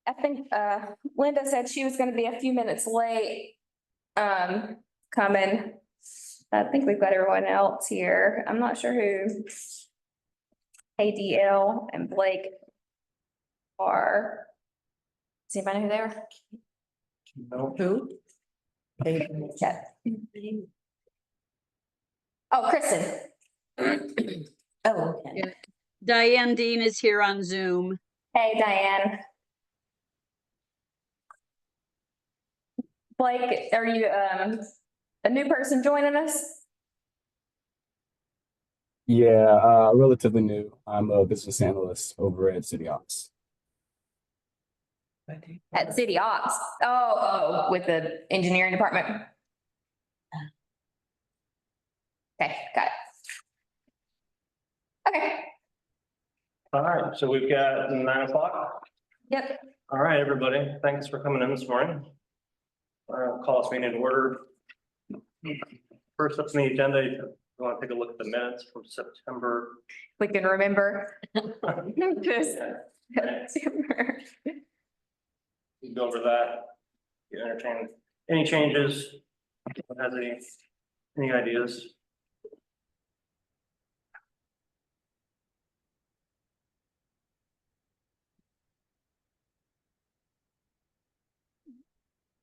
I think Linda said she was gonna be a few minutes late. Coming. I think we've got everyone else here. I'm not sure who. ADL and Blake are. Does anybody know who they are? No. Who? Yeah. Oh, Kristen. Oh, okay. Yeah. Diane Dean is here on Zoom. Hey, Diane. Blake, are you a new person joining us? Yeah, relatively new. I'm a business analyst over at City Ops. At City Ops. Oh, with the engineering department. Okay, got it. Okay, All right, so we've got 9 o'clock. yep. All right, everybody, thanks for coming in this morning. Call us meeting in order. First up on the agenda, you want to take a look at the minutes from September. We can remember. We go over that. You entertain any changes? Has any ideas?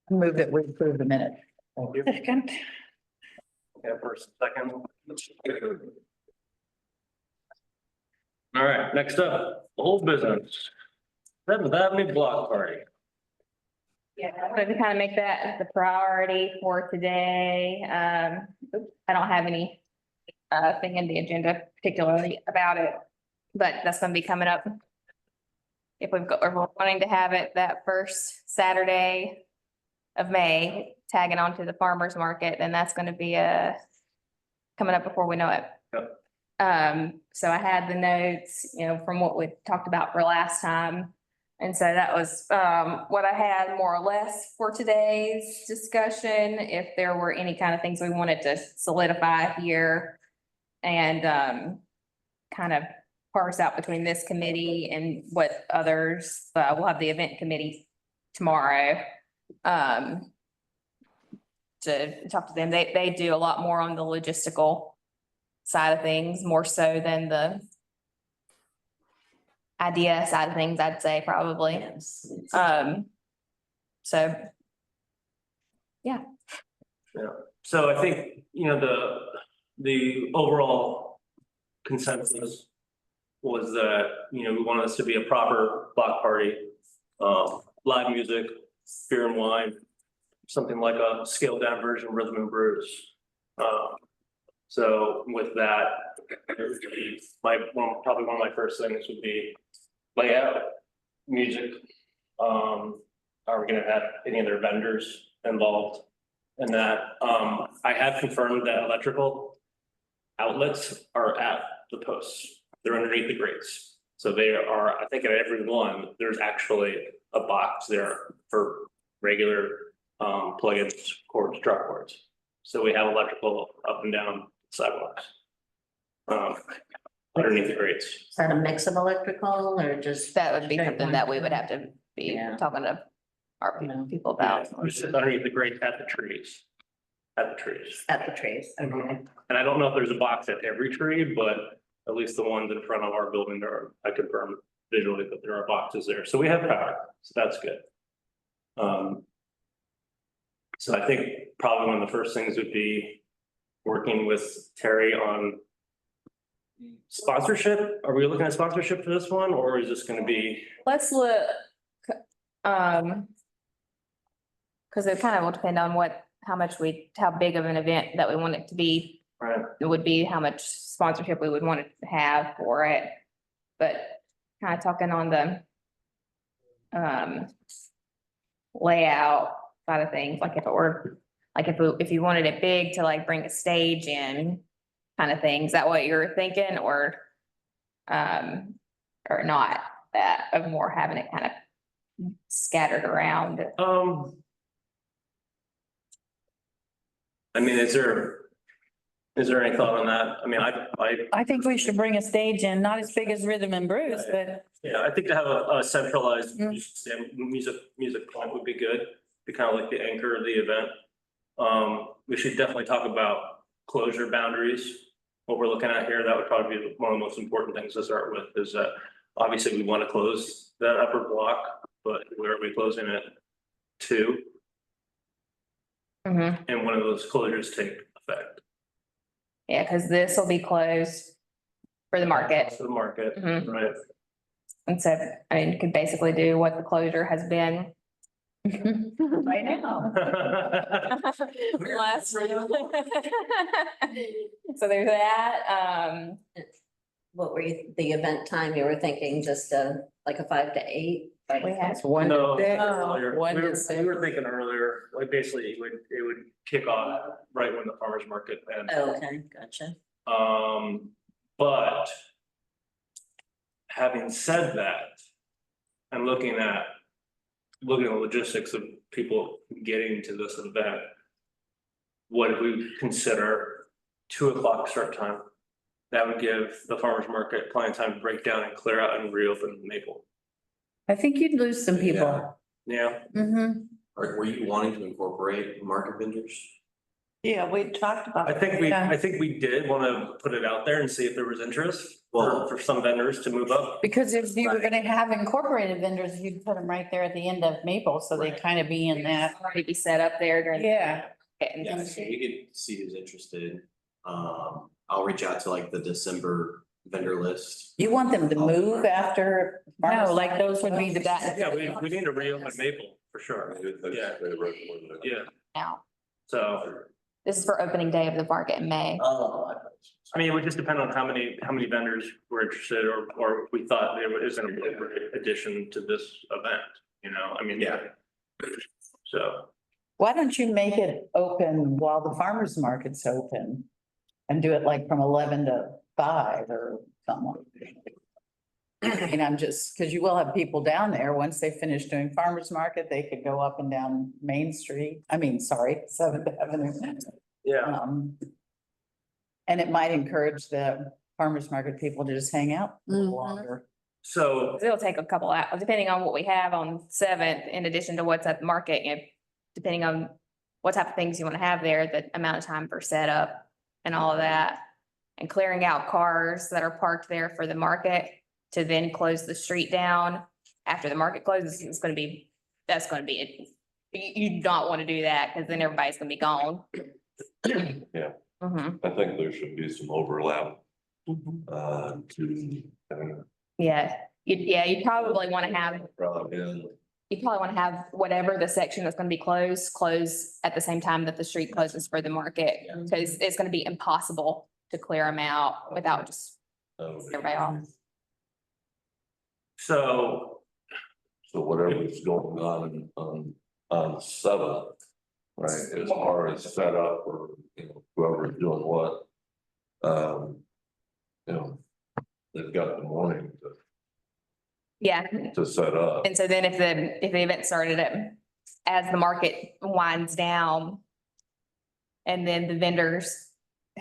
Move that we approve the minute. Thank you. Second. Yeah, first, second. All right, next up, old business. 7th Avenue Block Party. Yeah, I wanted to kind of make that the priority for today. I don't have any thing in the agenda particularly about it, but that's gonna be coming up. If if we're wanting to have it that first Saturday of May, tagging onto the farmer's market, then that's gonna be coming up before we know it. Yep. So I had the notes, from what we talked about for last time. And so that was, what I had more or less for today's discussion. If there were any kind of things we wanted to solidify here and, kind of parse out between this committee and what others, we'll have the event committee tomorrow. To talk to them. They do a lot more on the logistical side of things, more so than the idea side of things, I'd say probably. So. Yeah, so I think, the overall consensus was that, we wanted this to be a proper block party, live music, beer and wine, something like a scaled down version of Rhythm and Brews. So with that, probably one of my first things would be layout, music. Are we gonna have any other vendors involved in that? I have confirmed that electrical outlets are at the posts. They're underneath the grates. So they are, I think at every one, there's actually a box there for regular plugins, cords, drop cords. So we have electrical up and down sidewalks. Underneath the grates. Is that a mix of electrical or just? That would be straight something one? that we would have to be Yeah. talking to our Yeah. people about. It's underneath the grates at the trees. At the trees. At the trees, okay. And I don't know if there's a box at every tree, but at least the ones in front of our building, I confirm visually that there are boxes there. So we have power, so that's good. So I think probably one of the first things would be working with Terry on sponsorship. Are we looking at sponsorship for this one, or is this gonna be? Let's look. Cause it kind of will depend on how big of an event that we want it to be. Right. It would be how much sponsorship we would want it to have for it. But kind of talking on the layout side of things, like if you wanted it big to like bring a stage in kind of thing, is that what you're thinking or not, that of more having it kind of scattered around? I mean, is there, Is there any thought on that? I mean, I think we should bring a stage in, not as big as Rhythm and Brews, but yeah, I think to have a centralized Mm. music point would be good, be kind of like the anchor of the event. We should definitely talk about closure boundaries. What we're looking at here, that would probably be one of the most important things to start with, is that obviously we want to close that upper block, but where are we closing it to? Mhm. And when do those closures take effect? Yeah, because this will be closed for the market. For the market, Mhm. right? And so, I mean, you could basically do what the closure has been. right now. Last. So there's that, What were you, the event time you were thinking, just like a 5 to 8? we have, It's one No, to six. earlier. One We to were six. thinking earlier, like basically it would kick off right when the farmer's market ends. Oh, okay, gotcha. But having said that, and looking at the logistics of people getting to this event, what if we consider 2 o'clock start time? That would give the farmer's market plenty of time to break down and clear out and reopen Maple. I think you'd lose some people. Yeah, Mhm. Or were you wanting to incorporate market vendors? Yeah, we talked about. I think we did want to put it out there and see if there was interest for some vendors to move up. Because if you were gonna have incorporated vendors, you'd put them right there at the end of Maple, so they kind of be in that. already be set up there during. Yeah. And- Yeah, so we could see who's interested. I'll reach out to like the December vendor list. You want them to move after? No, like those would be the best. Yeah, we need to reopen Maple for sure. Yeah. Yeah, Now, so, this is for opening day of the market in May. Oh. I mean, it would just depend on how many vendors were interested or we thought there was an appropriate addition to this event, you know, I mean. Yeah. So, Why don't you make it open while the farmer's market's open? And do it like from 11 to 5 or something. And I'm just, because you will have people down there, once they finish doing farmer's market, they could go up and down Main Street, 7th Avenue. yeah, And it might encourage the farmer's market people to just hang out a little Mhm. longer. so, It'll take a couple hours, depending on what we have on 7th, in addition to what's at the market, and depending on what type of things you want to have there, the amount of time for setup and all of that. And clearing out cars that are parked there for the market to then close the street down after the market closes, that's gonna be it. You do not want to do that, because then everybody's gonna be gone. Yeah. Mhm. I think there should be some overlap, Mm-hmm. to, Yeah, you probably want to have, probably, you probably want to have whatever the section that's gonna be closed, close at the same time that the street closes for the market. Because it's gonna be impossible to clear them out without just everybody off. so, so whatever's going on 7th, right, as far as setup or, whoever's doing what. They've got the morning Yeah, to set up. and so then if the event started as the market winds down. And then the vendors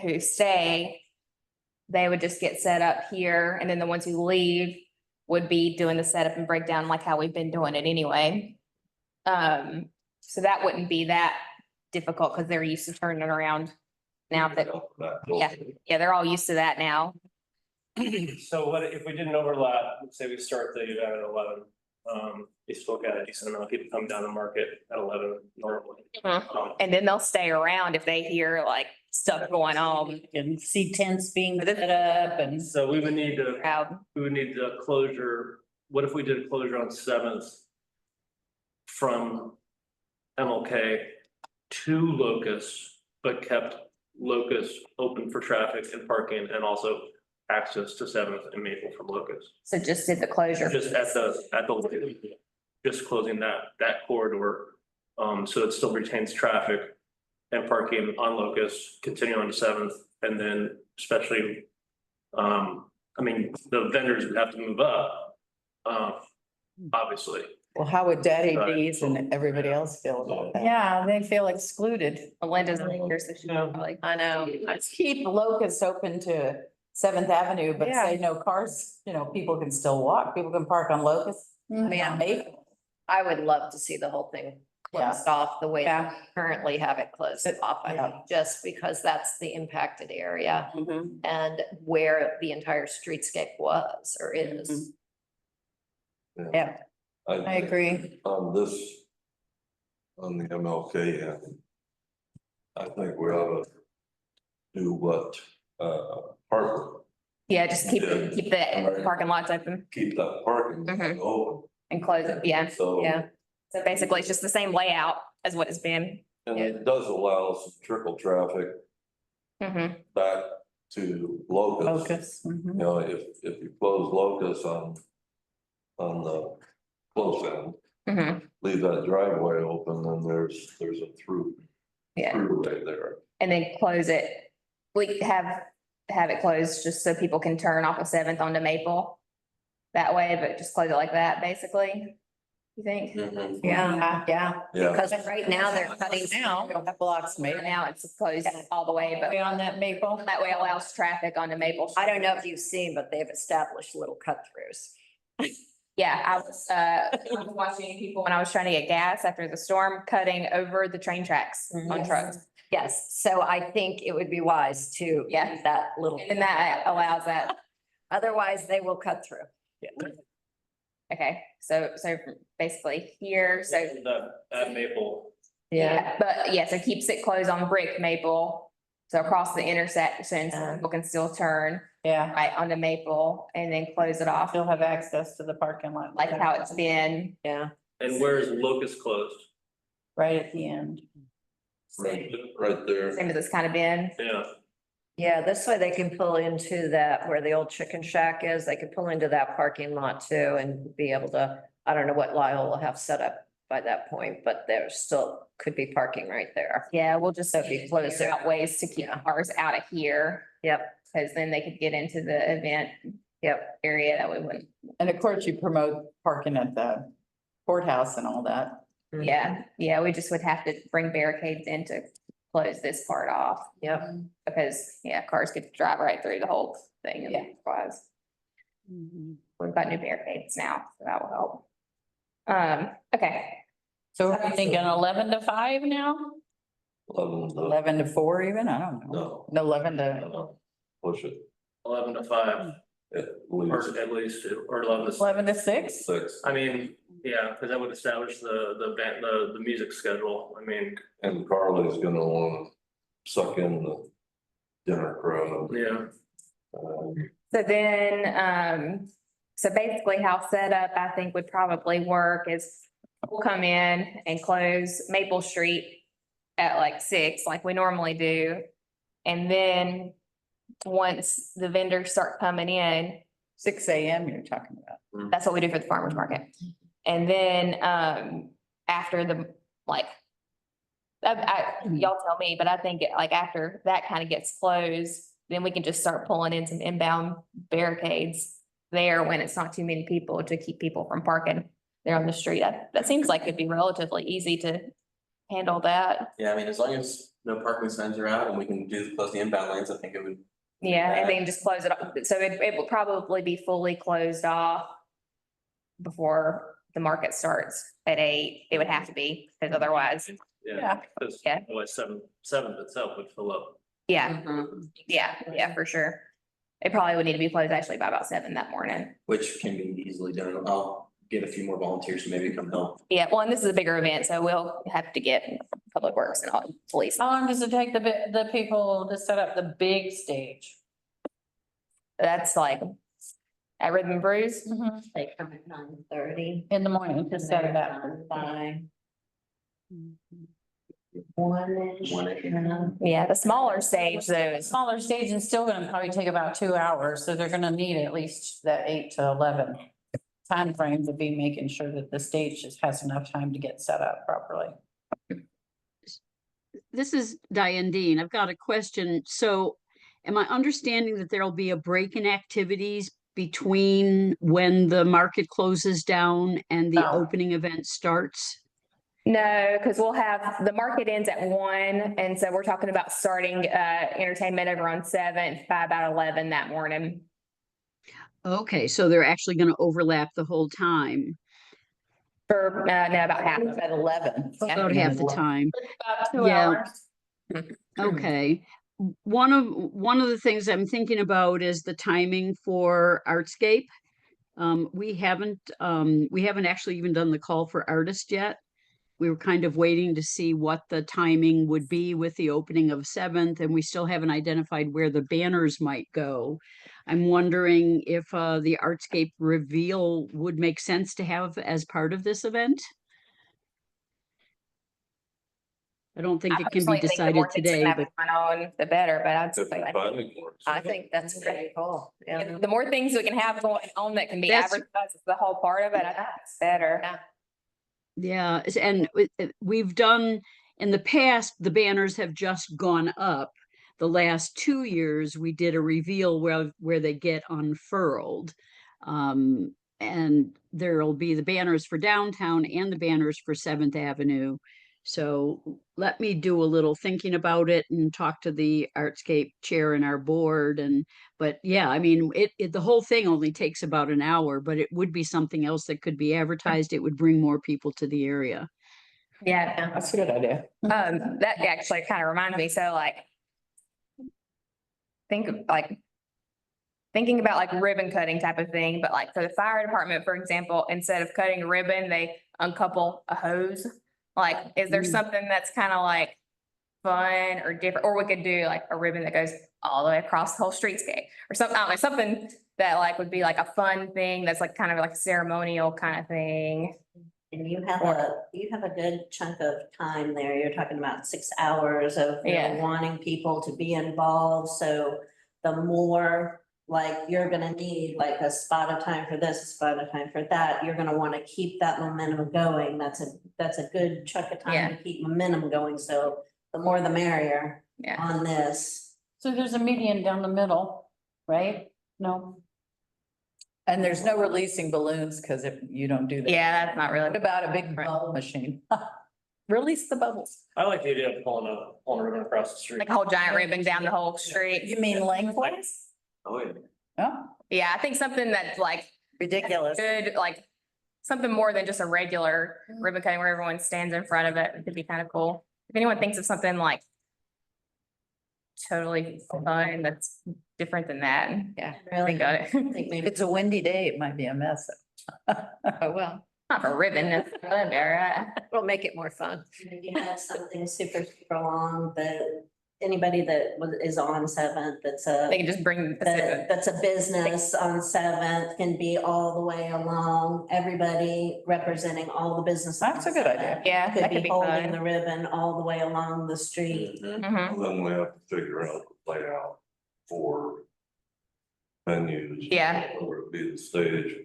who stay, they would just get set up here, and then the ones who leave would be doing the setup and breakdown like how we've been doing it anyway. So that wouldn't be that difficult, because they're used to turning around now that, yeah, they're all used to that now. so what if we did an overlap, let's say we start the event at 11. You still got a decent amount of people come down the market at 11 normally. And then they'll stay around if they hear like stuff going on. And see tents being set up and. So we would need to Crowd. we would need the closure, what if we did a closure on 7th? From MLK to Locust, but kept Locust open for traffic and parking and also access to 7th and Maple from Locust. So just did the closure. Just just closing that corridor, so it still retains traffic and parking on Locust, continue on to 7th, and then especially, the vendors would have to move up, obviously, Well, how would Daddy Right. D's and everybody else feel about that? Yeah, they feel excluded. Melinda's not here, so she Yeah. probably. I know. Let's keep Locust open to Seventh Avenue, but say no cars, people can still walk. People can park on Locust. Yeah. Maple. I would love to see the whole thing Yeah. closed off the way Yeah. we currently have it closed off. I Yeah. think, just because that's the impacted area Mhm. and where the entire streetscape was or is. Yeah, I think agree. On this, on the MLK end, I think we ought to do what, Harper, Yeah, just keep Yeah. the parking lots open keep that parking lot Mhm. open. and close it. Yeah. So. Yeah. So basically, it's just the same layout as what it's been. And it does allow some trickle traffic Mhm. back to Locust. Focus. You Mhm. know, if you close Locust on the close end, Mhm. leave that driveway open, then there's a Yeah. throughway there. And then close it. We have it closed just so people can turn off of Seventh onto Maple. That way, but just close it like that, basically. You think? Yeah, yeah. Yeah, Because right now they're cutting Now, down. that blocks Right Maple. now, it's closed all the way, but Way on that Maple. that way allows traffic onto Maple. I don't know if you've seen, but they've established little cut throughs. Yeah, I was watching people when I was trying to get gas after the storm, cutting over the train tracks on Yes. trucks. Yes, so I think it would be wise to. Yeah. do that little. And that allows that. Otherwise, they will cut through. Okay, so basically here, so. That Maple, But yeah, so keeps it closed on Brick Maple. So across the intersection, so Yeah. people can still turn Yeah, right onto Maple and then close it off still have access to the parking lot. like how it's been. Yeah. and where's Locust closed? Right at the end. right there. Same as it's kind of been. Yeah, Yeah, this way they can pull into that where the old chicken shack is. They could pull into that parking lot too and be able to, I don't know what Lyle will have set up by that point, but there still could be parking right there. Yeah, we'll just So if you close figure it. out ways to keep Yeah. cars out of here. Yep, Cause then they could get into the event yep. area that we wouldn't. And of course, you promote parking at the courthouse and all that. Yeah, we just would have to bring barricades in to close this part off. Yep. Because, yeah, cars could drive right through the whole thing. Yeah. Otherwise. We've got new barricades now, so that will help. Okay, So are we thinking 11 to 5 now? 11 to 4 even? I don't know. No, 11 no, to, no, push it 11 to 5, at or least at least, or 11 to 11 to 6? 6. I mean, yeah, because that would establish the music schedule. I mean, And Carly's gonna wanna suck in the dinner crowd. yeah, so then, so basically how setup I think would probably work is we'll come in and close Maple Street at like 6, like we normally do. And then once the vendors start coming in, 6 a.m. you're talking about. that's what we do for the farmer's market. And then, after the, like, y'all tell me, but I think like after that kind of gets closed, then we can just start pulling in some inbound barricades there when it's not too many people to keep people from parking there on the street. That seems like it'd be relatively easy to handle that. Yeah, I mean, as long as no parking signs are out and we can close the inbound lanes, I think it would. Yeah, and then just close it off. So it will probably be fully closed off before the market starts at 8. It would have to be, because otherwise, yeah. Because Yeah. otherwise seventh itself would fill up. yeah, Mhm. yeah, for sure. It probably would need to be closed actually by about 7 that morning. Which can be easily done. I'll get a few more volunteers to maybe come help. Yeah, well, and this is a bigger event, so we'll have to get Public Works and all, police. How long does it take the people to set up the big stage? That's like at Rhythm and Brews. They come at 9:30. In the morning to set it up. By 1-ish. Yeah, the smaller stage though is, Smaller stage is still gonna probably take about 2 hours, so they're gonna need at least that 8 to 11 timeframe to be making sure that the stage just has enough time to get set up properly. This is Diane Dean. I've got a question. So am I understanding that there'll be a break in activities between when the market closes down and the Oh. opening event starts? No, because we'll have, the market ends at 1, and so we're talking about starting entertainment over on 7th by about 11 that morning. Okay, so they're actually going to overlap the whole time, For, no, about half. At 11. about half the time. About 2 Yeah. hours. Okay. One of the things I'm thinking about is the timing for Artscape. We haven't actually even done the call for artists yet. We were kind of waiting to see what the timing would be with the opening of 7th, and we still haven't identified where the banners might go. I'm wondering if the Artscape reveal would make sense to have as part of this event. I don't think I it can be personally think the more decided things we can today, have but going on, the better, but I'd If the say, timing works. I think that's pretty cool. Yeah. the more things we can have going on that can be That's- advertised as the whole part of it, I think it's better. Yeah. yeah, and we've done, in the past, the banners have just gone up. The last 2 years, we did a reveal where they get unfurled. And there'll be the banners for downtown and the banners for 7th Avenue. So let me do a little thinking about it and talk to the Artscape chair in our board. But yeah, I mean, the whole thing only takes about an hour, but it would be something else that could be advertised. It would bring more people to the area. Yeah. That's a good idea. That actually kind of reminds me, so like, thinking about like ribbon cutting type of thing, but like for the fire department, for example, instead of cutting a ribbon, they uncouple a hose. Like, is there something that's kind of like fun or different, or we could do like a ribbon that goes all the way across the whole streetscape or something, I don't know, something that like would be like a fun thing that's like kind of like a ceremonial kind of thing. And you have a good chunk of time there. You're talking about 6 hours of really Yeah. wanting people to be involved. So the more like you're gonna need like a spot of time for this, a spot of time for that, you're gonna want to keep that momentum going. That's a good chunk of Yeah. time to keep momentum going. So the more the merrier Yeah. on this. So there's a median down the middle, right? No, And there's no releasing balloons because if you don't do that. Yeah, that's not What really, about a big bubble machine? Release the bubbles. I like the idea of pulling a ribbon across the street. like a whole giant ribbon down the whole street. You mean lengthwise? Oh, yeah. Oh, Yeah, I think something that's like ridiculous. good, like something more than just a regular ribbon cutting where everyone stands in front of it. It could be kind of cool. If anyone thinks of something like totally fun, that's different than that. Yeah. Really, Think of I it. think If maybe it's a windy day, it might be a mess. Oh, well, Not for ribbon, it's right? we'll make it more fun. you have something super long that anybody that is on 7th, that's a. They can just bring. That's a business on 7th, can be all the way along, everybody representing all the businesses. That's a good idea. Yeah, Could that could be be holding fun. the ribbon all the way along the street. Mhm. Well, then we have to figure out the layout for venues. Yeah. Where it'd be the stage.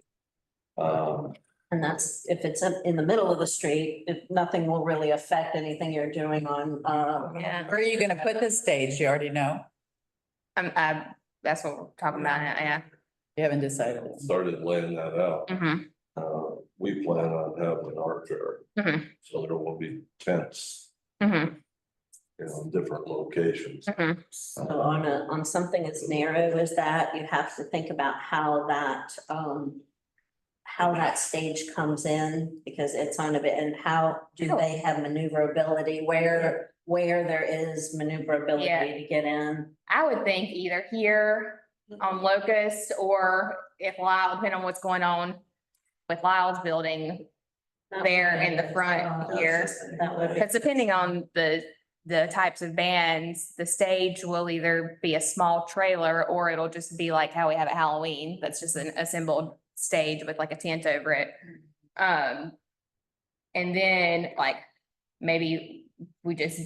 And that's, if it's in the middle of the street, if nothing will really affect anything you're doing on, Yeah. Where are you gonna put this stage? You already know? That's what we're talking about, yeah. You haven't decided. Started laying that out. Mhm. We plan on having an art fair. Mhm. So there will be tents, Mhm. in different locations. Mhm. so on something as narrow as that, you have to think about how that stage comes in, because it's on a bit, and how do they have maneuverability, where there is Yeah. maneuverability to get in. I would think either here on Locust or if Lyle, depending on what's going on with Lyle's building, there in the front here. That would be. Because depending on the types of bands, the stage will either be a small trailer or it'll just be like how we have at Halloween. That's just an assembled stage with like a tent over it. And then like maybe we just,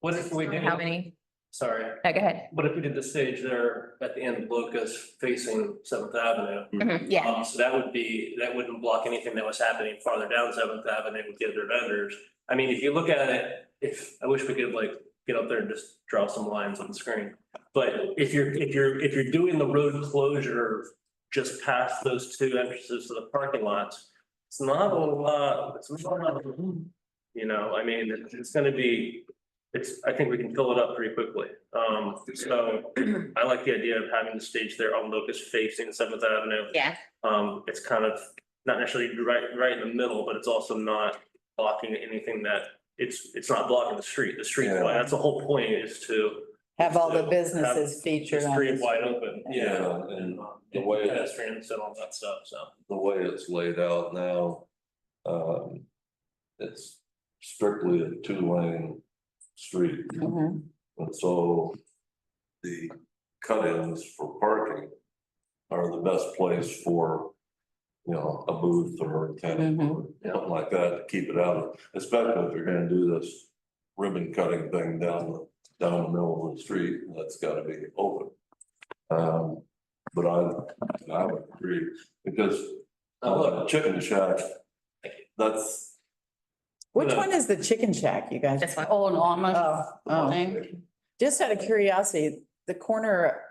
What if we did, how many? sorry, No, go ahead. what if we did the stage there at the end of Locust facing 7th Avenue? Mhm, yeah, So that wouldn't block anything that was happening farther down 7th Avenue with the other vendors. I mean, if you look at it, I wish we could like get up there and just draw some lines on the screen. But if you're doing the road closure just past those two entrances to the parking lots, it's not a lot, it's not a lot of room. You know, I mean, it's gonna be, I think we can fill it up pretty quickly. So I like the idea of having the stage there on Locust facing Seventh Avenue. Yeah, It's kind of not necessarily right in the middle, but it's also not blocking anything that, it's not blocking the street. The street, Yeah. that's the whole point, is to Have all the have businesses the featured on street this. wide open. Yeah, and the way, Pedestrians and all that stuff, so. the way it's laid out now, it's strictly a two-lane street. Mhm. And so the cut-ins for parking are the best place for, you know, a booth or a tenant or something like that to keep it out of, especially if you're gonna do this ribbon cutting thing down the middle of the street, that's gotta be open. But I would agree, because Chicken Shack, that's, Which one is the Chicken Shack, you guys? this one. Old Amish Oh, thing. just out of curiosity, the corner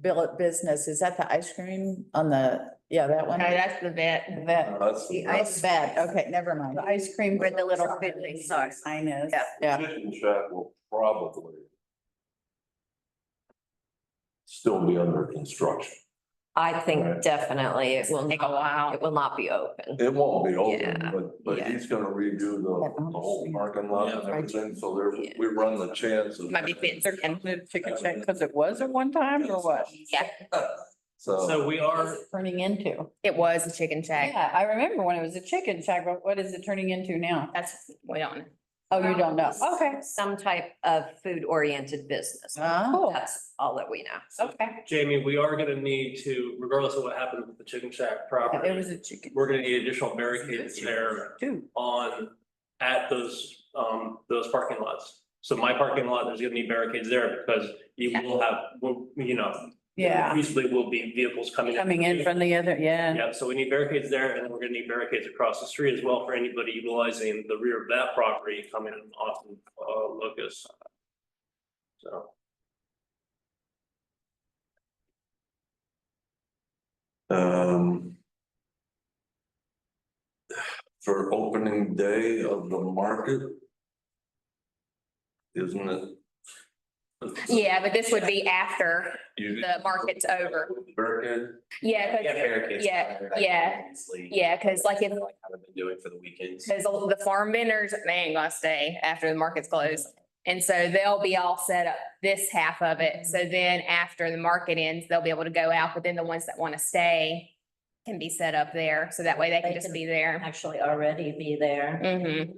billet business, is that the ice cream on the, yeah, that one? No, that's the vet. That, that's. The it's bad, okay, never mind. The ice cream. Where the little fiddly sauce. Sign is, Yeah. yeah. Chicken Shack will probably still be under construction. I think Right. definitely it will Take a while. It will not be open. It won't be Yeah, open, but yeah. he's gonna redo the whole parking lot and everything, so there, Yeah. we run the chance of. Might be fits or can. Chicken Shack, because it was at one time or what? Yeah, So, So we are, Turning into. it was a chicken shack. Yeah, I remember when it was a chicken shack, but what is it turning into now? That's, we don't know. Oh, you don't know? Okay. Some type of food oriented business. Ah, That's all that we know. Okay. Jamie, we are gonna need to, regardless of what happens with the Chicken Shack property, It was a chicken. we're gonna need additional barricades there Too. at those parking lots. So my parking lot, there's gonna be barricades there because you will have, you know. Yeah. Usually will be vehicles coming. Coming in from the other, yeah. Yeah, so we need barricades there, and then we're gonna need barricades across the street as well for anybody utilizing the rear of that property coming in off of Locust. So. for opening day of the market, isn't it? Yeah, but this would be after You- the market's over. Barricade? Yeah, Yeah, cause, barricades. yeah, are, like, yeah, obviously, yeah, cause like if, Like how they've been doing for the weekends. cause the farm vendors, they ain't gonna stay after the market's closed. And so they'll be all set up this half of it. So then after the market ends, they'll be able to go out, but then the ones that wanna stay can be set up there. So that way they can just be there. Actually already be there,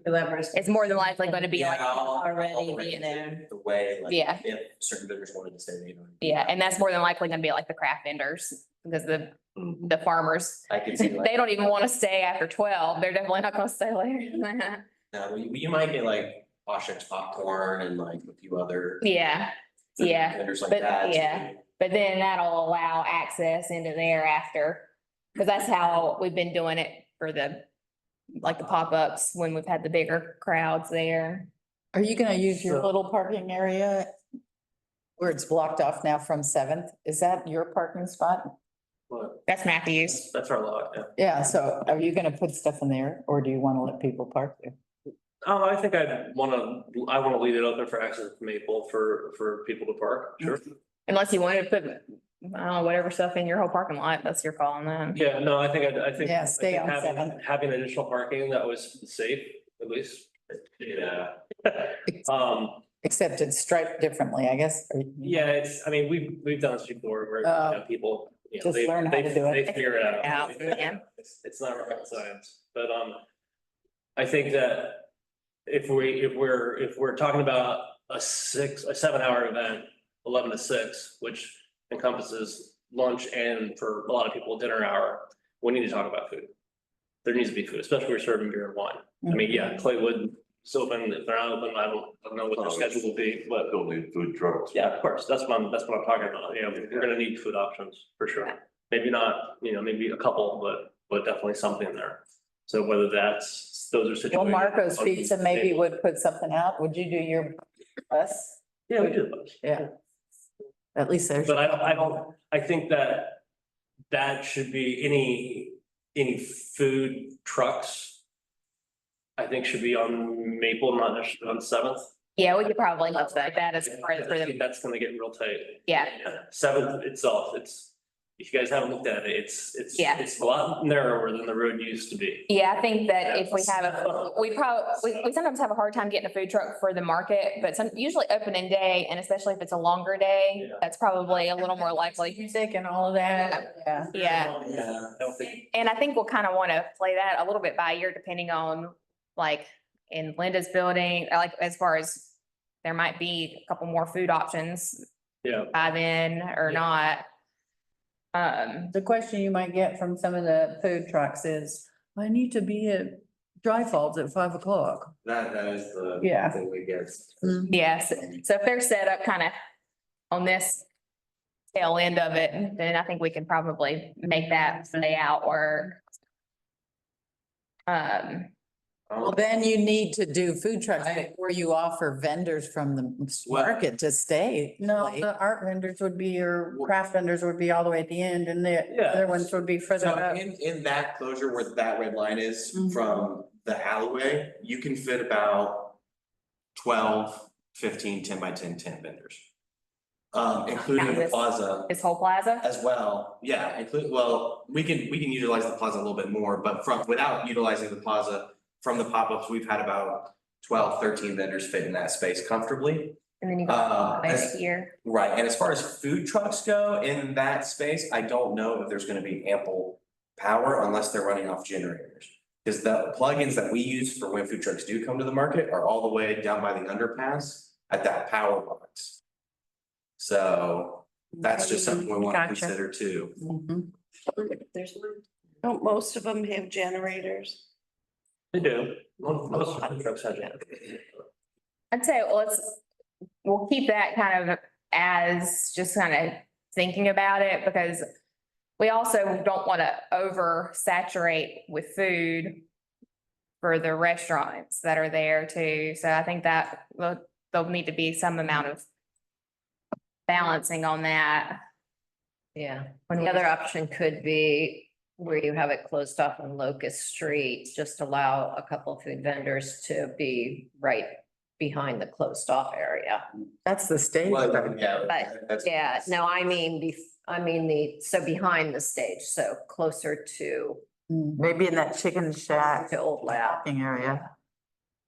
whoever's. It's more than likely gonna be Yeah, like, already arrange be there. The way, like, Yeah. if certain vendors wanted to say, you know. yeah, and that's more than likely gonna be like the craft vendors. Because the farmers, I could see like. they don't even wanna stay after 12. They're definitely not gonna stay later. No, you might get like Oshik's popcorn and like a few other. Yeah, food yeah, Vendors like but, that. yeah. But then that'll allow access into there after, because that's how we've been doing it for the, like the pop-ups when we've had the bigger crowds there. are you gonna use your little parking area where it's blocked off now from Seventh? Is that your parking spot? But That's Matthews. that's our lot, yeah. Yeah, so are you gonna put stuff in there or do you wanna let people park there? Oh, I think I wanna leave it open for access to Maple for people to park, sure. Unless you wanted to put, I don't know, whatever stuff in your whole parking lot, that's your call on that. Yeah, no, I think. Yeah, stay I think on Seventh. having additional parking that was safe, at least. Yeah. Except it's striped differently, I guess. or- Yeah, I mean, we've done this before where, you know, people, you know, Just they, learn how they, to do it. they figure it out. Out, yeah. It's not rocket science, but, I think that if we're talking about a 7-hour event, 11 to 6, which encompasses lunch and for a lot of people, dinner hour, we need to talk about food. There needs to be food, especially if we're serving beer and wine. I mean, yeah, Claywood is open, if they're not open, I don't know what their schedule will be, but Still need food trucks. yeah, of course, that's what I'm talking about, you know, we're gonna need food options, for sure. Maybe not, you know, maybe a couple, but definitely something there. So whether those are situations. Well, Marco's Pizza maybe would put something out. Would you do your bus? Yeah, we do those. Yeah. At least there's. But I think that should be any food trucks. I think should be on Maple, not necessarily on Seventh. Yeah, we could probably look like that as far as for I them. think that's gonna get real tight. Yeah, Seventh itself, if you guys haven't looked at it, Yeah. it's a lot narrower than the road used to be. yeah, I think that if we have we sometimes have a hard time getting a food truck for the market, but usually opening day, and especially if it's a longer day, Yeah. that's probably a little more likely. Music and all of that, yeah. Yeah. I don't think, And I think we'll kind of want to play that a little bit by ear, depending on like in Linda's building, like as far as there might be a couple more food options yeah, by then or not. The question you might get from some of the food trucks is, I need to be at Dry Falls at 5 o'clock. That is the Yeah. thing we get. Yes, so if they're set up kind of on this tail end of it, then I think we can probably make that layout work. Well, then you need to do food trucks before you offer vendors from the market to stay. No, late. the art vendors would be, or craft vendors would be all the way at the end, and the Yeah. other ones would be further So up. in that closure where that red line is Mhm. from the alleyway, you can fit about 12, 15, 10 by 10 tent vendors. Including the This- plaza This whole plaza, as well, yeah, we can utilize the plaza a little bit more, but without utilizing the plaza, from the pop-ups, we've had about 12, 13 vendors fit in that space comfortably. and then you got as- here. Right, and as far as food trucks go in that space, I don't know if there's gonna be ample power unless they're running off generators. Because the plugins that we use for when food trucks do come to the market are all the way down by the underpass at that power box. So that's just something we want to Gotcha. consider too. Mhm. Don't most of them have generators? they do. Most food trucks have that. I'd say, we'll keep that kind of as just kind of thinking about it, because we also don't want to oversaturate with food for the restaurants that are there too. So I think that there'll need to be some amount of balancing on that. Yeah, When the we- other option could be where you have it closed off on Locust Street, just allow a couple of food vendors to be right behind the closed off area. That's the stage. Well, right? yeah, But, that's. yeah, no, I mean, so behind the stage, so closer to Maybe in that chicken shack to Old Lab. parking area.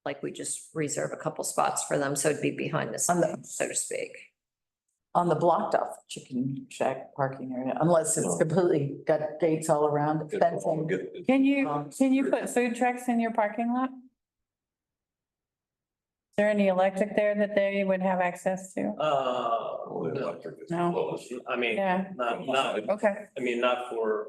Like we just reserve a couple spots for them, so it'd be behind the On the- stage, so to speak. On the blocked off chicken shack parking area, unless it's completely got gates all around, fencing. Can you put food trucks in your parking lot? Is there any electric there that they would have access to? No. I mean, Yeah, not, okay, I mean, not for,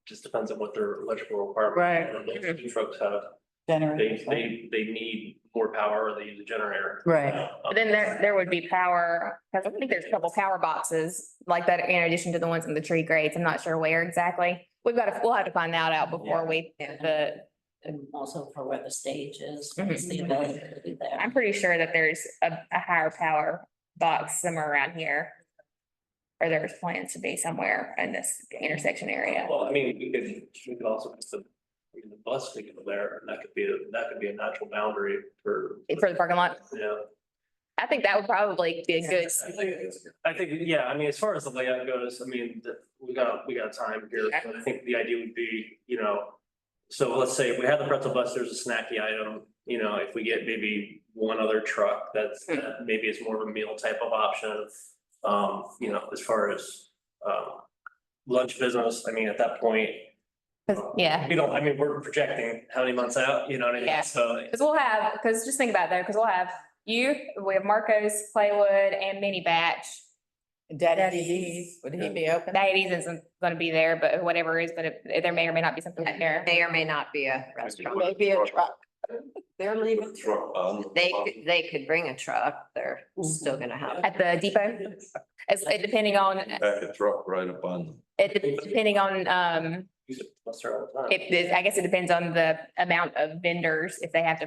just depends on what their electrical requirements. Right. are. Most food trucks have, Generator. they need more power or they use a generator. Right. But then there would be power, because I think there's a couple power boxes like that in addition to the ones in the tree grates. I'm not sure where exactly. We'll have to find that out before we, And also for where the stage is, Mhm. what's the availability there. I'm pretty sure that there's a higher power box somewhere around here. Or there's plans to be somewhere in this intersection area. Well, I mean, we could also put the bus ticket there, and that could be a natural boundary for, For the parking lot, yeah. I think that would probably be a good, I think, yeah, I mean, as far as the layout goes, I mean, we got time here, but I think the idea would be, so let's say if we have the pretzel bus, there's a snacky item, if we get maybe one other truck that maybe is more of a meal type of option. As far as, lunch business, I mean, at that point, yeah. we're projecting how many months out, you know what I mean? Yeah. So, Because just think about it though, because we have Marco's, Playwood and Mini Batch. Daddy D's, would he be open? Daddy's isn't gonna be there, but whatever is, but there may or may not be something there. May or may not be a restaurant. Maybe a truck. They're leaving. They could bring a truck, they're still gonna have. At the depot, depending on, Back a truck right up on. depending on, use it bus there all the time. I guess it depends on the amount of vendors, if they have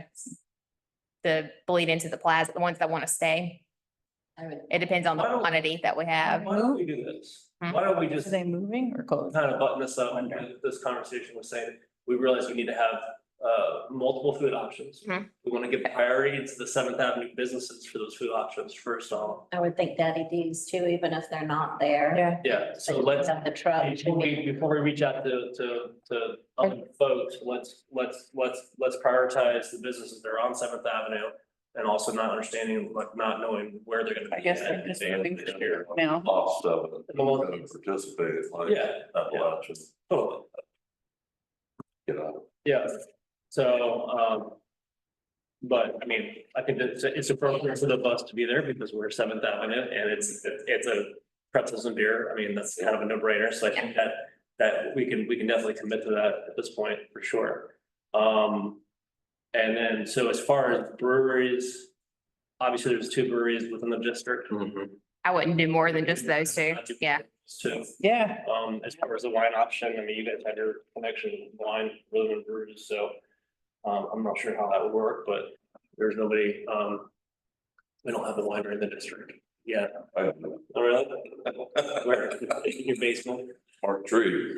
to bleed into the plaza, the ones that want to stay. It depends on the Why don't- quantity that we have. Why don't we do this? Why don't we just Are they moving or closing? kind of button this up, and this conversation was saying, we realize we need to have multiple food options. Mhm. We want to give priority to the Seventh Avenue businesses for those food options first off. I would think Daddy D's too, even if they're not there. Yeah. Yeah, so They let's, have the truck. before we reach out to other folks, let's prioritize the businesses that are on Seventh Avenue. And also not understanding, like not knowing where they're gonna be. I guess they're at just the end of moving the year. now. Cost of it, Well, gonna participate like Yeah, Appalachian, totally. you know. Yeah, so, but I mean, I think that it's appropriate for the bus to be there because we're Seventh Avenue and it's a pretzels and beer. I mean, that's kind of a no brainer. So I think that we can definitely commit to that at this point for sure. And then, so as far as breweries, obviously there's 2 breweries within the district. I wouldn't do more than just those two. Yeah. So, Yeah, as far as the wine option, I mean, you guys had your connection with wine, Rhythm and Brews, so. I'm not sure how that would work, but there's nobody, we don't have the winery in the district yet. I Oh, really? Where? In your basement? Mark Tree.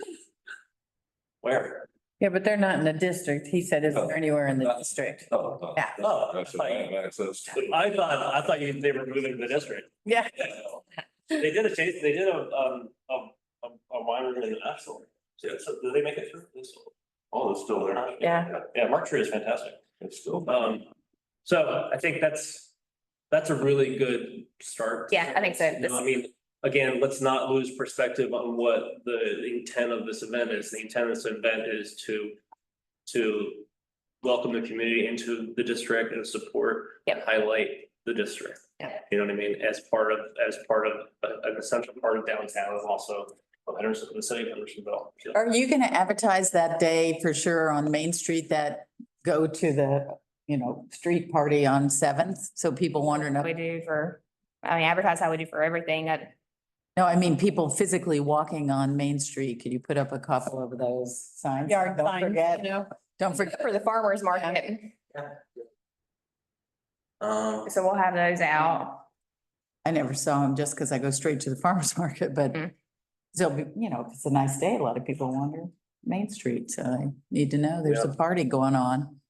Where? yeah, but they're not in the district. He said, is there anywhere in the district? Yeah. Oh, I said, I have access to. I thought they were moving to the district. Yeah. They did a taste, they did a winery in the Nashville. So, did they make it through? Oh, it's still there. Yeah. Yeah, Mark Tree is fantastic. It's still. So I think that's a really good start. Yeah, I think so. You know, I mean, again, let's not lose perspective on what the intent of this event is. The intent of this event is to welcome the community into the district and support and highlight the district. Yeah. You know what I mean? As part of an essential part of downtown and also of the city of Hendersonville. Are you gonna advertise that day for sure on Main Street that go to the, street party on 7th? So people wandering up. We do advertise how we do for everything. No, I mean, people physically walking on Main Street. Could you put up a couple of those signs? Yard Don't signs, forget, you know? don't forget. For the farmer's market. So we'll have those out. I never saw them just because I go straight to the farmer's market, but Mhm. so, if it's a nice day, a lot of people wander Main Street, so I need to know there's a party going on.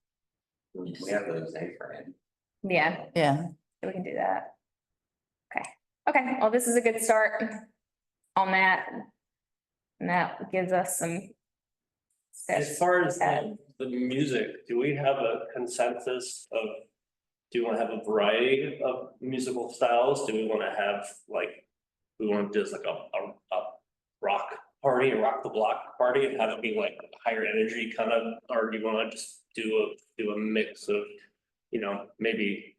We have those there for him. Yeah, Yeah, we can do that. Okay, well, this is a good start on that. And that gives us some. As far as the music, do we have a consensus of, do we want to have a variety of musical styles? Do we want to have we want to do like a rock party, a rock the block party and have it be like higher energy kind of, or do you want to just do a mix of, maybe,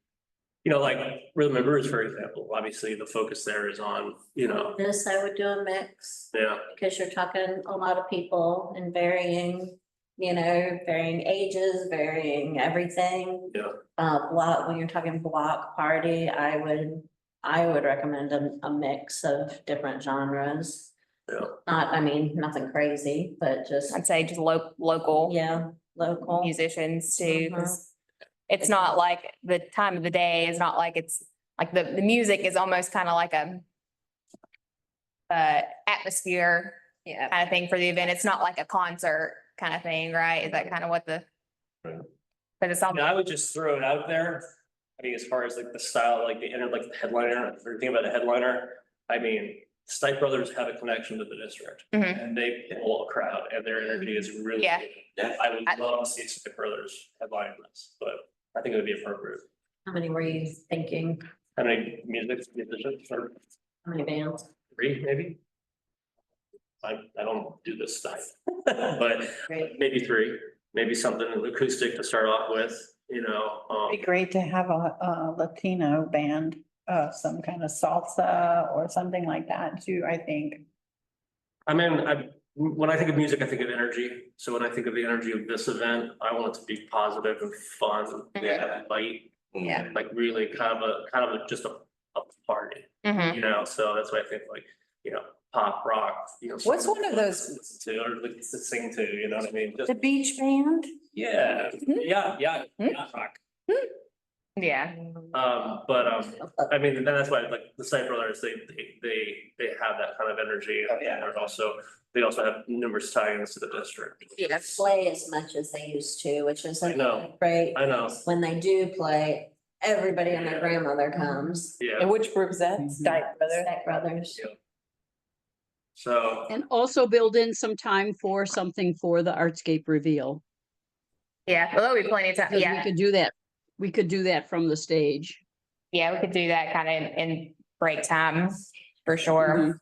like Rhythm and Brews, for example, obviously the focus there is on, This, I would do a mix, yeah, because you're talking a lot of people and varying, varying ages, varying everything. yeah. When you're talking block party, I would recommend a mix of different genres. Yeah. Nothing crazy, but just, I'd say just local yeah, local. musicians too, because it's not like the time of the day is not like it's like the music is almost kind of like a atmosphere kind of thing for the event. It's not like a concert kind of thing, right? Is that kind of what the? Right. But it's all. I would just throw it out there. I mean, as far as like the style, like the headliner, if you're thinking about a headliner, I mean, Stipe Brothers have a connection to the district. Mhm. And they pull a crowd and their energy is really. Yeah. good. I would love to see Stipe Brothers headline this, but I think it would be appropriate. How many were you thinking? How many musicians or How many bands? 3 maybe? I don't do this stuff, but Great. maybe 3, maybe something acoustic to start off with, Be great to have a Latino band, some kind of salsa or something like that too, I think. I mean, when I think of music, I think of energy. So when I think of the energy of this event, I want it to be positive and fun, and light. Yeah. Like really kind of just a party, Mhm. so that's why I think pop rock, What's one of those- to listen to or like to sing to, you know what I mean? Just, The beach band? yeah, Mhm. yeah, rock. Yeah, I mean, that's why like the Site Brothers, they have that kind of energy. And there's also, they also have numerous tie-ins to the district. yes. Play as much as they used to, which is I know. great. I know, When they do play, everybody and their grandmother comes. yeah, And which group's that? Stike Brothers? Stack Brothers. so, And also build in some time for something for the Artscape reveal. Yeah, well, there'll be plenty of time. 'Cause we Yeah, could do that. We could do that from the stage. yeah, we could do that kind of in break time for sure.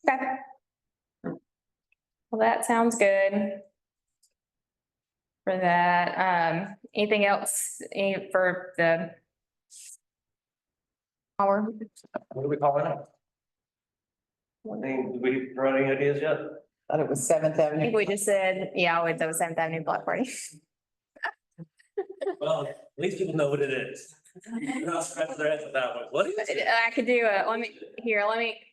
Okay. Well, that sounds good. For that, anything else for the hour? what are we calling it? Did we run any ideas yet? Thought it was Seventh I Avenue. think we just said, yeah, with the Seventh Avenue Block Party. Well, at least people know what it is. They're not scratching their heads with that one. What is it? I could do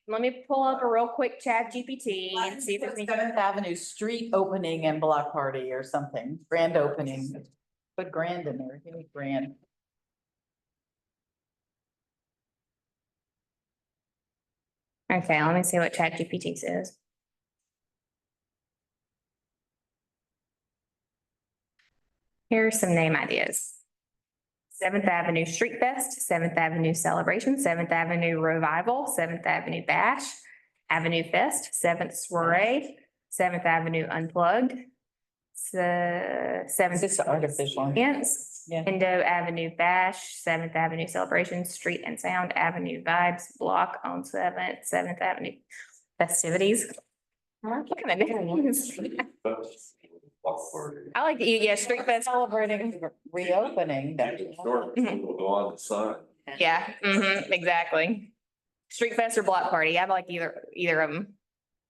let me pull up a real quick chat GPT and see if there's any. Seventh Avenue street opening and block party or something, grand opening. Put grand in there, give me grand. Okay, let me see what chat GPT says. Here are some name ideas. Seventh Avenue Street Fest, Seventh Avenue Celebration, Seventh Avenue Revival, Seventh Avenue Bash, Avenue Fest, Seventh Soiree, Seventh Avenue Unplugged. Seventh. It's just artificial. Dance, Yeah. Indo Avenue Bash, Seventh Avenue Celebration, Street and Sound Avenue Vibes, Block on Seventh Avenue Festivities. What kind of names? I like, yeah, Street Fest. Celebrating reopening. Will go on the sign. Yeah, exactly. Street Fest or Block Party, I like either of them.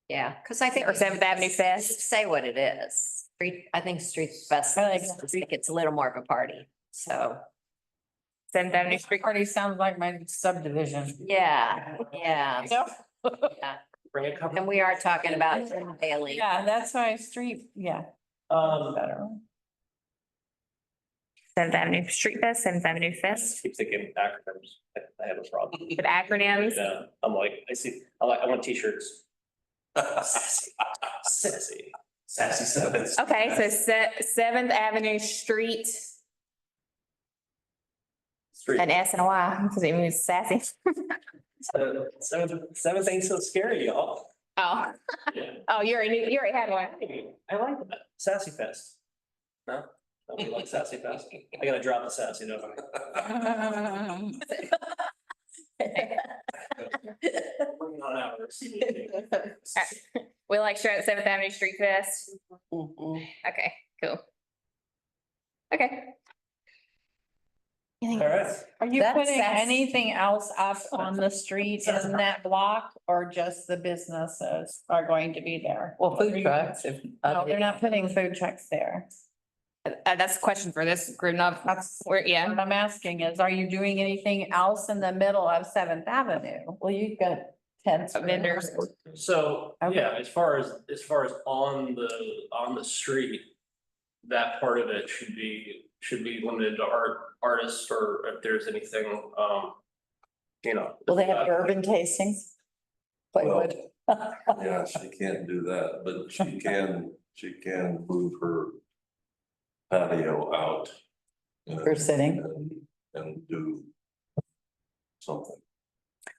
Yeah, because I think. Or Seventh Avenue Fest. Say what it is. I think Street Fest, I think it's a little more of a party, so, Seventh Avenue Street. Party sounds like my subdivision. yeah. Yeah. Bring a couple. And we are talking about Jim Bailey. Yeah, that's why street, yeah. Better. Seventh Avenue Street Fest, Seventh Avenue Fest, Keep thinking acronyms. I have a problem. with acronyms. Yeah, I'm like, I want t-shirts. Sassy. Sassy sevens. Okay, so Seventh Avenue Street, an S and a Y, because it means sassy. Seventh ain't so scary, y'all. Oh, Yeah. oh, you already had one. I like that. Sassy Fest. No? Nobody likes Sassy Fest? I gotta drop the sassy, don't I? Bring it on out. We like Seventh Avenue Street Fest. Okay, cool. Okay. All right. Are you That's putting sassy. anything else up on the street in that block or just the businesses are going to be there? Well, food trucks, if. No, they're not putting food trucks there. That's a question for this group, not, That's yeah. what I'm asking is, are you doing anything else in the middle of Seventh Avenue? Well, you've got tents. Vendors. So, Okay. yeah, as far as on the street, that part of it should be limited to artists, or if there's anything, you know. Will they have urban tastings? Playwood. Yeah, she can't do that, but she can move her patio out. For sitting. And do something.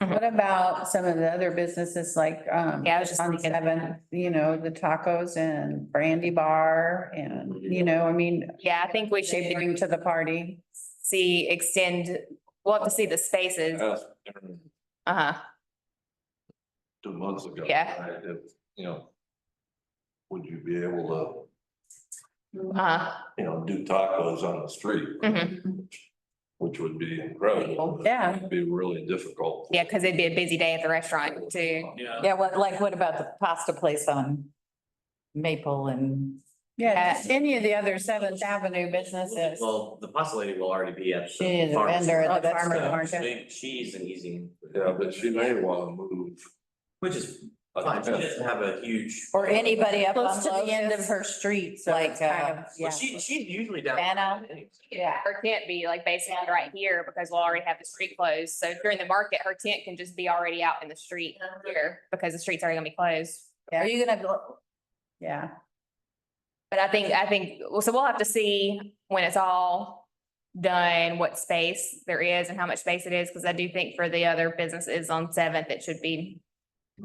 What about some of the other businesses like, Yeah, I was just on thinking. Seventh, you know, the tacos and brandy bar and, you know, I mean, Yeah, I think we they should bring to the party. we'll have to see the spaces. Asked Aaron Uh-huh. 2 months ago. Yeah. right, if, you know, would you be able Uh-huh. to, do tacos on the street? Mhm. Which would be incredible. but Yeah. It'd be really difficult. Yeah, because it'd be a busy day at the restaurant too. Yeah. Yeah, what about the pasta place on Maple and? Yeah, just any of the other Seventh Avenue businesses. Well, the pasta lady will already be at. She is a farmer's vendor at the Oh, farmer's vegetable market. She's an easy. Yeah, but she may want to move. Which is Fine, she doesn't have a huge. Or anybody up on Close to the end of Locust, her street, so like, it's kind of, Well, she's usually down. Anna. Yeah, her tent be like basically right here because we'll already have the street closed. So during the market, her tent can just be already out in the street here because the street's already gonna be closed. Are you gonna, yeah. But I think, well, so we'll have to see when it's all done, what space there is and how much space it is, because I do think for the other businesses on Seventh, it should be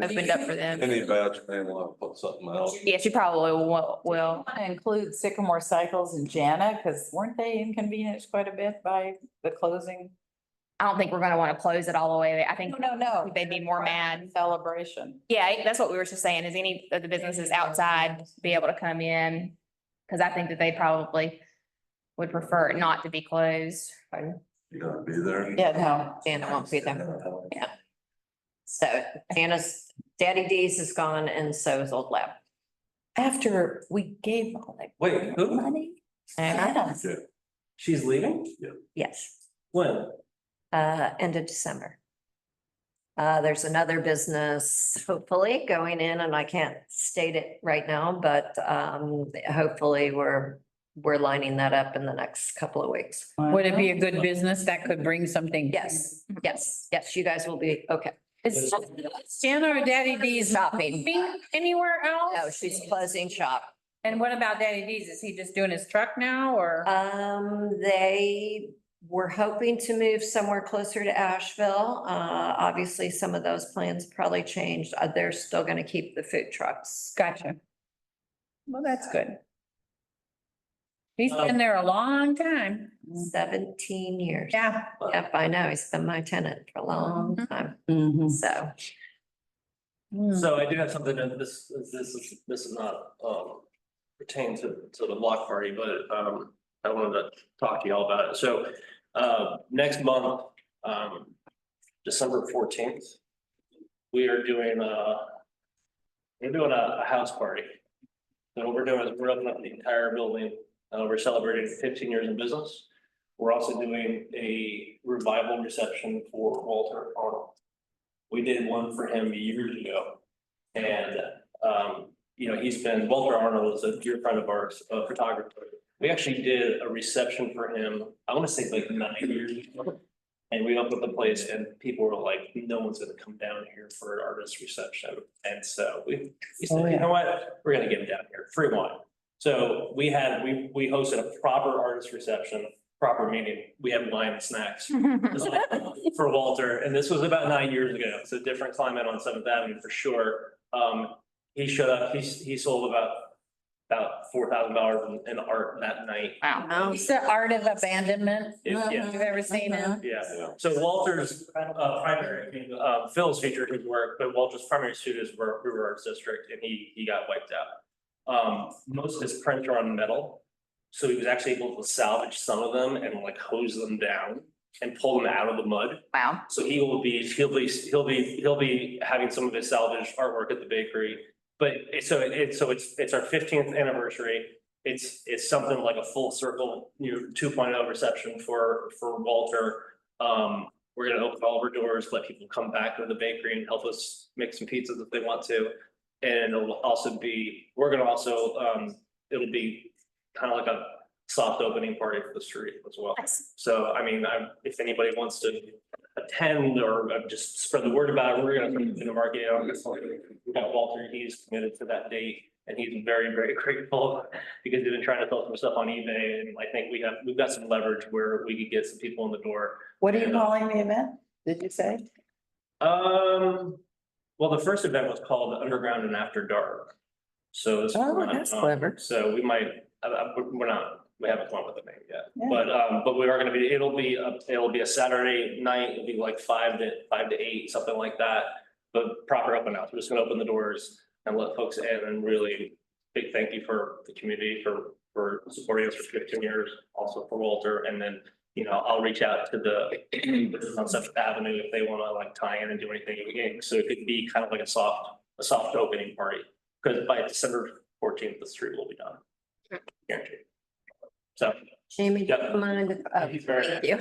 opened up for them. Any batch man will have to put something out. Yeah, she probably will. want to include Sycamore Cycles and Jana, because weren't they inconvenienced quite a bit by the closing? I don't think we're gonna want to close it all the way. I think No. they'd be more mad. Celebration. Yeah, that's what we were just saying, is any of the businesses outside be able to come in? Cause I think that they probably would prefer it not to be closed. You gotta be there. Yeah, no. Jana won't be there. So Jana's, Daddy D's is gone and so is Old Lab. After we gave all that. Wait, who? Money. Uh-huh. Yeah. She's leaving? Yes, When? end of December. There's another business hopefully going in and I can't state it right now, but hopefully we're lining that up in the next couple of weeks. Would it be a good business that could bring something? Yes, yes, you guys will be, okay. Is Jana or Daddy D's Shopping. shopping anywhere else? No, she's closing shop. And what about Daddy D's? Is he just doing his truck now or? They were hoping to move somewhere closer to Asheville. Obviously, some of those plans probably changed. They're still gonna keep the food trucks. Gotcha. Well, that's good. He's been there a long time. 17 years. Yeah. Yep, I know. He's been my tenant for a long time. Mhm. So, So I do have something that this is not, pertain to the block party, but, I wanted to talk to y'all about it. So, next month, December 14th, we are doing, a house party. So what we're doing is we're opening up the entire building. We're celebrating 15 years in business. We're also doing a revival reception for Walter Arnold. We did one for him years ago. And, Walter Arnold is a dear friend of ours, a photographer. We actually did a reception for him, I want to say like 9 years ago. And we opened up the place and people were like, no one's gonna come down here for an artist reception. And so we said, you know what, we're gonna get him down here, free wine. So we hosted a proper artist reception, proper meeting. We had wine and snacks for Walter. And this was about 9 years ago. It's a different climate on Seventh Avenue for sure. He showed up, he sold about $4,000 in art that night. Wow. It's the art of abandonment. Yeah. You've ever seen him? Yeah, so Walter's primary, Phil's featured his work, but Walter's primary suit is River Arts District, and he got wiped out. Most of his prints are on metal, so he was actually able to salvage some of them and like hose them down and pull them out of the mud. Wow. So he'll be having some of his salvaged artwork at the bakery. But it's our 15th anniversary. It's something like a full circle, 2.0 reception for Walter. We're gonna open all of our doors, let people come back to the bakery and help us make some pizzas if they want to. And it'll be kind of like a soft opening party for the street as well. Nice. So, I mean, if anybody wants to attend or just spread the word about it, we're gonna put it in the market. We got Walter, he's committed to that date and he's very, very grateful because he's been trying to sell some stuff on eBay. And I think we've got some leverage where we could get some people in the door. What are you calling the event? Did you say? Well, the first event was called Underground and After Dark. So this. Oh, that's clever. So we might, we haven't come up with a name yet, Yeah. but we are gonna be, it'll be a Saturday night, it'll be like 5 to 8, something like that. But proper open house, we're just gonna open the doors and let folks in, and really big thank you for the community for supporting us for 15 years, also for Walter, and then, I'll reach out to on Seventh Avenue if they wanna like tie in and do anything again, so it could be kind of like a soft opening party. Because by December 14th, the street will be done. Guaranteed. So. Jamie, do Yep. you mind? Thank you very Thank you.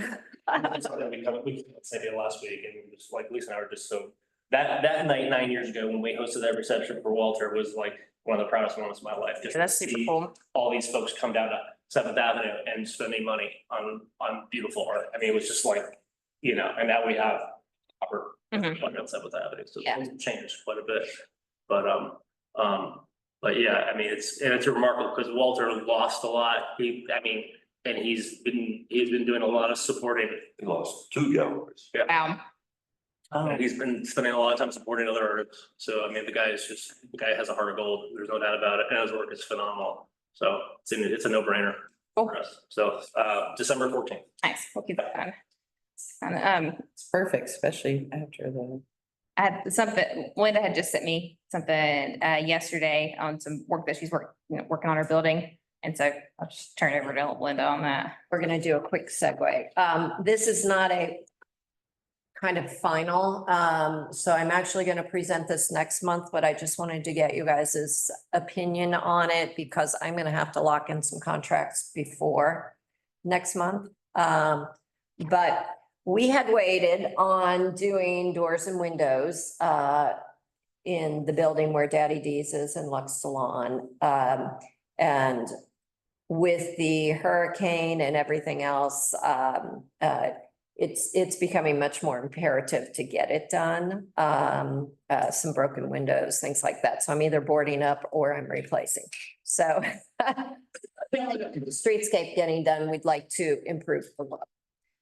It's gonna be coming, we said it last week, and just like Lisa and I were just so that night 9 years ago, when we hosted that reception for Walter, was like one of the proudest moments of my life. Just to That's super see cool. all these folks come down to Seventh Avenue and spending money on beautiful art. I mean, it was just like, and now we have proper Mhm. on Seventh Avenue, so Yeah. it's changed quite a bit. But yeah, I mean, it's remarkable because Walter lost a lot. And he's been doing a lot of supporting. He lost 2 galleries. Wow. And he's been spending a lot of time supporting other artists. So I mean, the guy has a heart of gold. There's no doubt about it. And his work is phenomenal. So it's a no-brainer for us. So December 14th. Nice. We'll keep that on. It's perfect, especially after the. I had something, Linda had just sent me something yesterday on some work that she's working on her building. And so I'll just turn it over to Linda on that. We're gonna do a quick segue. This is not a kind of final, so I'm actually gonna present this next month, but I just wanted to get you guys' opinion on it because I'm gonna have to lock in some contracts before next month. But we had waited on doing doors and windows in the building where Daddy D's is in Lux Salon. And with the hurricane and everything else, it's becoming much more imperative to get it done. Some broken windows, things like that. So I'm either boarding up or I'm replacing. So streetscape getting done, we'd like to improve the look.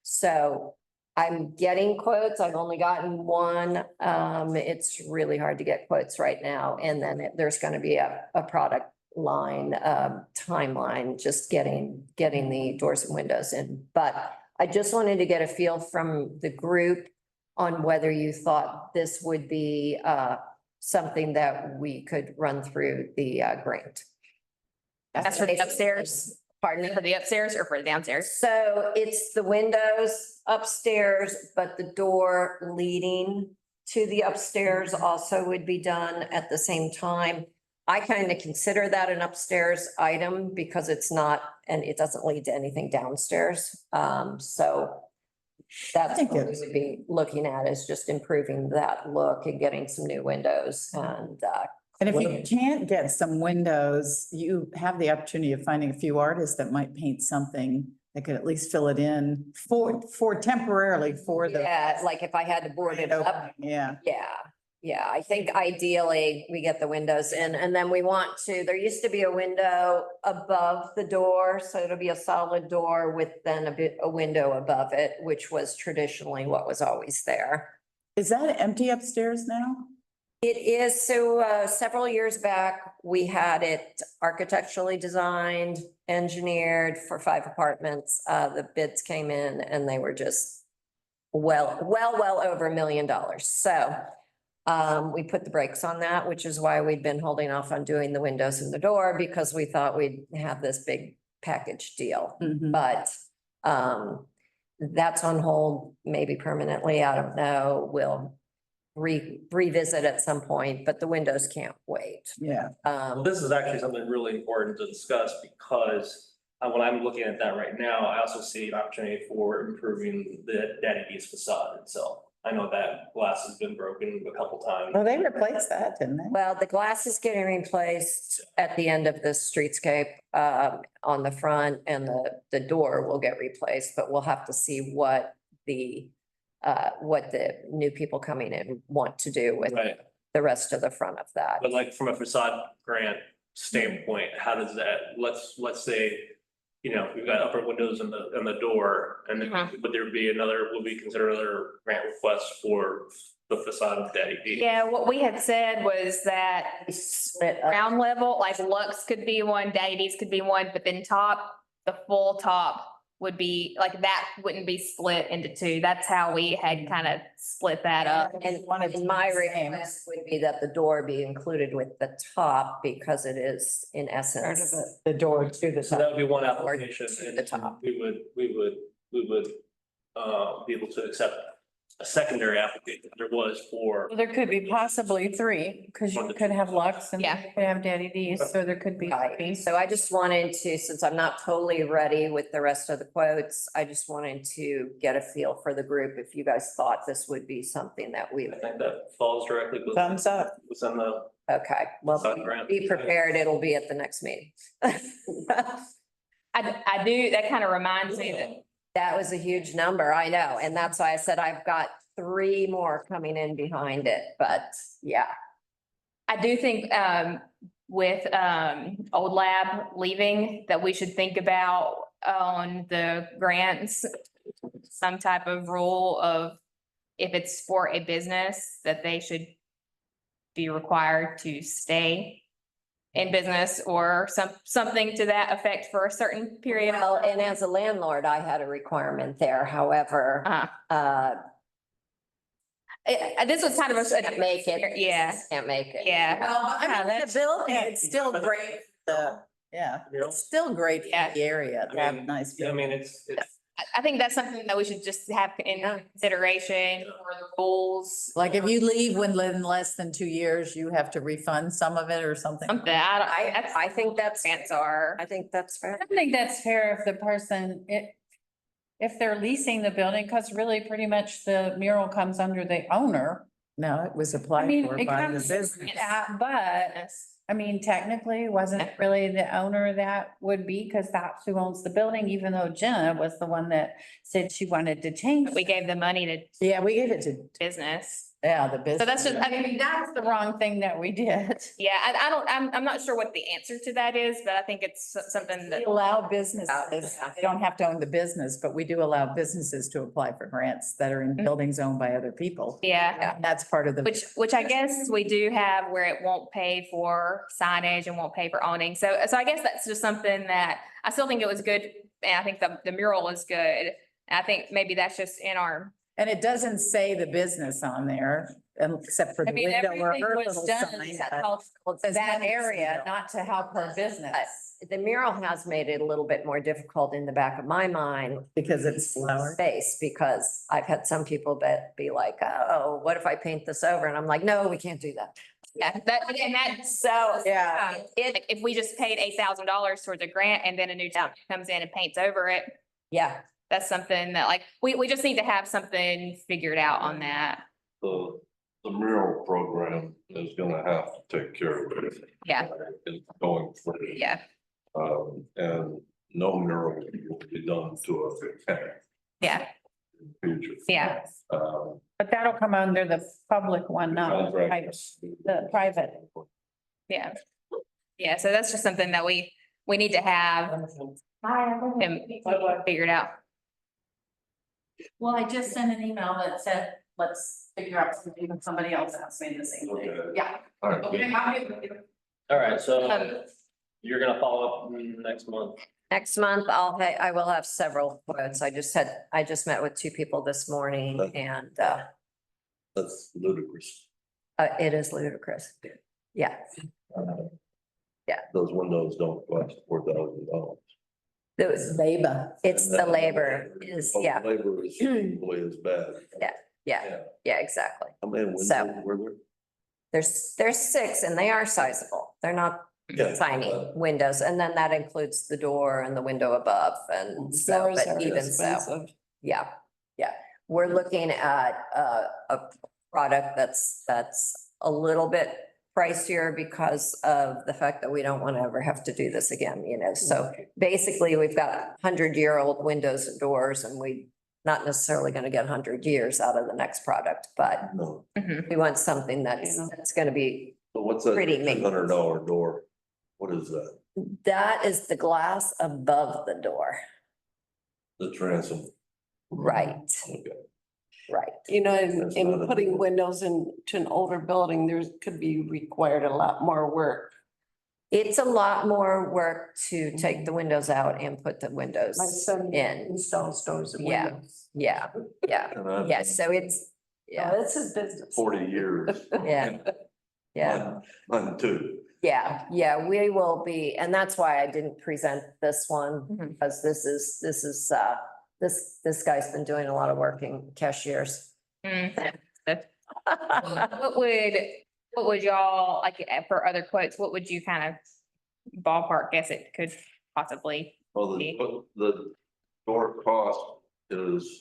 So I'm getting quotes. I've only gotten one. It's really hard to get quotes right now. And then there's going to be a product line, timeline, just getting the doors and windows in. But I just wanted to get a feel from the group on whether you thought this would be something that we could run through the grant. That's for the upstairs. Pardon me, for the upstairs or for the downstairs? So it's the windows upstairs, but the door leading to the upstairs also would be done at the same time. I kind of consider that an upstairs item because it's not, and it doesn't lead to anything downstairs. So that's think what we it's- would be looking at, is just improving that look and getting some new windows And if you can't get some windows, you have the opportunity of finding a few artists that might paint something that could at least fill it in for temporarily for the. yeah, like if I had to board it up. Yeah. Yeah, I think ideally we get the windows in, and then we want to, there used to be a window above the door, so it'll be a solid door with then a window above it, which was traditionally what was always there. Is that empty upstairs now? It is, so several years back, we had it architecturally designed, engineered for 5 apartments. The bids came in and they were just well over $1 million. So we put the brakes on that, which is why we'd been holding off on doing the windows and the door, because we thought we'd have this big package deal. Mhm. But that's on hold, maybe permanently, I don't know. We'll revisit at some point, but the windows can't wait. Yeah. Well, this is actually something really important to discuss because when I'm looking at that right now, I also see an opportunity for improving the Daddy D's facade itself. I know that glass has been broken a couple times. Well, they replaced that, didn't they? Well, the glass is getting replaced at the end of the streetscape on the front, and the door will get replaced, but we'll have to see what the new people coming in want to do with Right, the rest of the front of that. but like from a facade grant standpoint, how does that, let's say, we've got upper windows in the door, and then would we consider another grant request for the facade of Daddy D? Yeah, what we had said was that Split up. ground level, like Lux could be one, Daddy D's could be one, but then the full top would be, like, that wouldn't be split into 2. That's how we had kind of split that up. And my request would be that the door be included with the top, because it is in essence. The door to the So that top. would be one Or application, to and the top. we would be able to accept a secondary application there was for. There could be possibly three, because you could have Lux and Yeah. you could have Daddy D's, so there could be. Right, three. so I just wanted to, since I'm not totally ready with the rest of the quotes, I just wanted to get a feel for the group. If you guys thought this would be something that we, I think that falls directly Thumbs up. within the okay, well, grant. be prepared, it'll be at the next meeting. I do, that kind of reminds me that That was a huge number, I know, and that's why I said I've got 3 more coming in behind it, but yeah. I do think with Old Lab leaving, that we should think about on the grants, some type of rule of if it's for a business, that they should be required to stay in business or something to that effect for a certain period. Well, and as a landlord, I had a requirement there, however, This was kind of a. can't make it. Yeah, Can't make it. yeah. Well, I mean, that's- the building, it's still great, yeah, it's still great Yeah. for the area, to have I mean, nice. I mean, it's, I think that's something that we should just have in consideration for the rules. Like if you leave within less than 2 years, you have to refund some of it or something. Something, I think that's, grants are. I think that's fair. I think that's fair if the person, if they're leasing the building, because really pretty much the mural comes under the owner. No, it was I applied mean, for it by the comes, business. but I mean, technically, wasn't it really the owner that would be, because that's who owns the building, even though Jenna was the one that said she wanted to change. We gave the money to Yeah, we gave it to, business. yeah, the business. So that's just, I mean, that's the wrong thing that we did. yeah, I'm not sure what the answer to that is, but I think it's something that, We allow businesses, they don't have to own the business, but we do allow businesses to apply for grants that are in buildings owned by other people. yeah. That's part of the. Which I guess we do have where it won't pay for signage and won't pay for awning. So I guess that's just something that I still think it was good. And I think the mural is good. I think maybe that's just in our, And it doesn't say the business on there, except for I the mean, window or everything her was little done sign. to but- help says that tenants, area, you know. not to help her business. The mural has made it a little bit more difficult in the back of my mind. Because it's flower. Space, because I've had some people that be like, oh, what if I paint this over? And I'm like, no, we can't do that. yeah, and that's, So, Yeah. like, if we just paid $8,000 towards a grant and then a new town comes in and paints over it, yeah, that's something that like, we just need to have something figured out on that. the mural program is gonna have to take care of it. Yeah. It's going forward. Yeah, And no mural will be done to a yeah, future. yeah. But that'll come under the public one, not the private, the private. Yeah. Yeah, so that's just something that we need to have him figured out. Well, I just sent an email that said, let's figure out something, and somebody else asked me the same thing. Okay. Yeah. All right, Okay, I'll get with you. all right, so Um, you're gonna follow up next month. next month I will have several quotes. I just met with 2 people this morning and, that's ludicrous. it is ludicrous. Yeah, Those windows don't cost $4,000. those, Labor. it's the labor is, yeah, Labor is equally as bad. yeah, yeah, exactly. How many windows So- were there? There's 6 and they are sizable. They're not Yeah. tiny windows. And then that includes the door and the window above and so, Doors but are even so, expensive. yeah, yeah. We're looking at a product that's a little bit pricier because of the fact that we don't want to ever have to do this again, you know? So basically, we've got 100-year-old windows and doors and we not necessarily going to get 100 years out of the next product, but No. we want something that's going to be, So what's that Pretty neat. $200 door? What is that? that is the glass above the door. The transom? Right, Okay. right. You know, That's not a putting door. windows into an older building, there could be required a lot more work. It's a lot more work to take the windows out and put the windows My son in. installs doors and Yeah. windows. Yeah, yeah, And I've yeah. So it's, Yeah, yeah, that's his business. 40 years. yeah, yeah. Mine too. Yeah, yeah, we will be, and that's why I didn't present this one, Mhm. because this guy's been doing a lot of work in cashiers. What would y'all, like, for other quotes, what would you kind of ballpark guess it could possibly? Well, the door cost is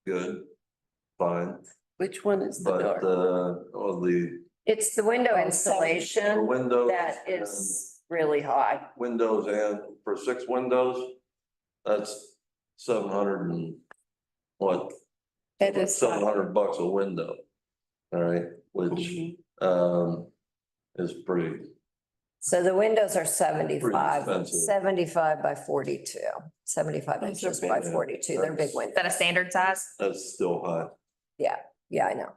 good, fine, Which one is the but door? the It's the window the installation windows. that is really high. Windows, and for 6 windows, that's 700 and what? It is $700 a window. All right, which is pretty, So the windows are pretty 75, expensive. 75 by 42, 75 Those are inches by big. 42. They're big Is windows. that a standard size? That's still high. Yeah, I know.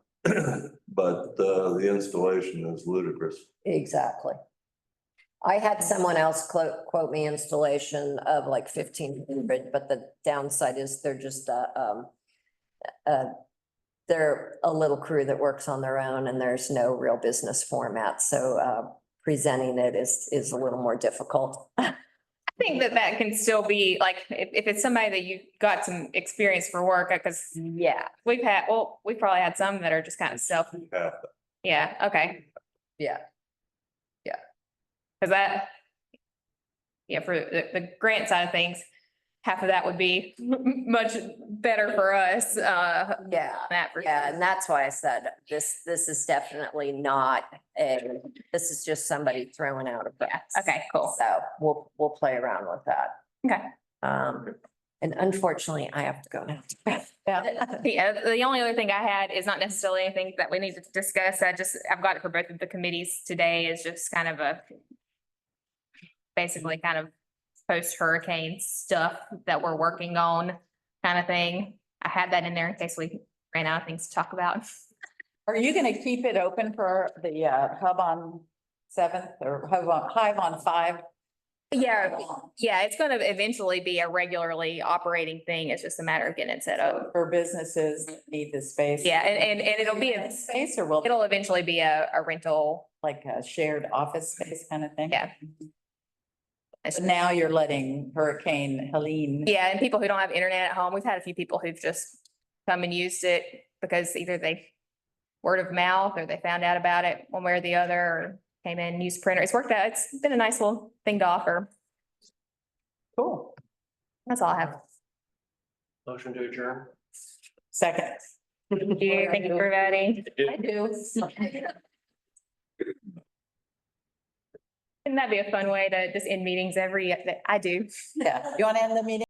But the installation is ludicrous. Exactly. I had someone else quote me installation of like 1,500, but the downside is they're just they're a little crew that works on their own and there's no real business format. So presenting it is a little more difficult. I think that can still be, like, if it's somebody that you got some experience for work, because Yeah, we've probably had some that are just kind of Half yeah, okay. yeah. Cause yeah, for the grant side of things, half of that would be much better for us, Yeah. that. for Yeah, sure. and that's why I said this is definitely not this is just somebody throwing out a price. Okay, cool. So we'll play around with that. Okay. And unfortunately, I have to go now. The only other thing I had is not necessarily anything that we need to discuss. I've got it for both of the committees today, is just kind of basically kind of post-hurricane stuff that we're working on, kind of thing. I had that in there in case we ran out of things to talk about. Are you gonna keep it open for the hub on 7th or hive on 5? Yeah, it's gonna eventually be a regularly operating thing. It's just a matter of getting it set up. For businesses that need the space? Yeah, and it'll be, Space, or will it'll eventually be a rental. like a shared office space kind of thing? Yeah. But now you're letting Hurricane Helene. Yeah, and people who don't have internet at home, we've had a few people who've just come and used it because either they word of mouth or they found out about it one way or the other, or came in and used printer. It's worked out. It's been a nice little thing to offer. Cool. That's all I have. Motion to adjourn. Second. Thank you, everybody. I do. Wouldn't that be a fun way to just end meetings I do. Yeah, you want to end the meeting?